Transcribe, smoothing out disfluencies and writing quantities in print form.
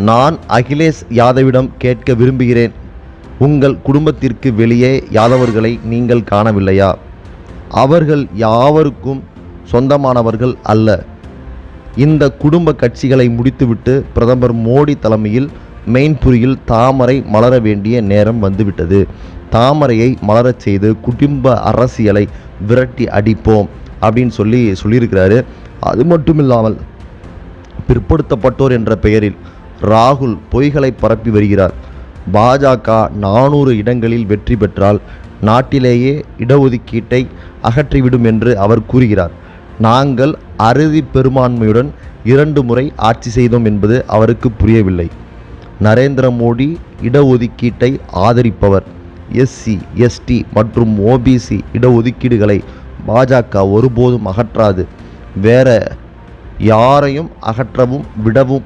நான் அகிலேஷ் யாதவிடம் கேட்க விரும்புகிறேன். உங்கள் குடும்பத்திற்கு வெளியே யாதவர்களை நீங்கள் காணவில்லையா? அவர்கள் யாவருக்கும் சொந்தமானவர்கள் அல்ல. இந்த குடும்ப கட்சிகளை முடித்துவிட்டு பிரதமர் மோடி தலைமையில் மெயின்புரியில் தாமரை மலர வேண்டிய நேரம் வந்துவிட்டது. தாமரையை மலரச் செய்து குடும்ப அரசியலை விரட்டி அடிப்போம் அப்படின்னு சொல்லியிருக்கிறாரு. அது மட்டும் இல்லாமல் பிற்படுத்தப்பட்டோர் என்ற பெயரில் ராகுல் பொய்களை பரப்பி வருகிறார். பாஜக 400 இடங்களில் வெற்றி பெற்றால் நாட்டிலேயே இடஒதுக்கீட்டை அகற்றிவிடும் என்று அவர் கூறுகிறார். நாங்கள் அறுதி பெரும்பான்மையுடன் 2 முறை ஆட்சி செய்தோம் என்பது அவருக்கு புரியவில்லை. நரேந்திர மோடி இடஒதுக்கீட்டை ஆதரிப்பவர். எஸ்சி, எஸ்டி மற்றும் ஓபிசி இடஒதுக்கீடுகளை பாஜக ஒருபோதும் அகற்றாது. வேற யாரையும் அகற்றவும் விடவும்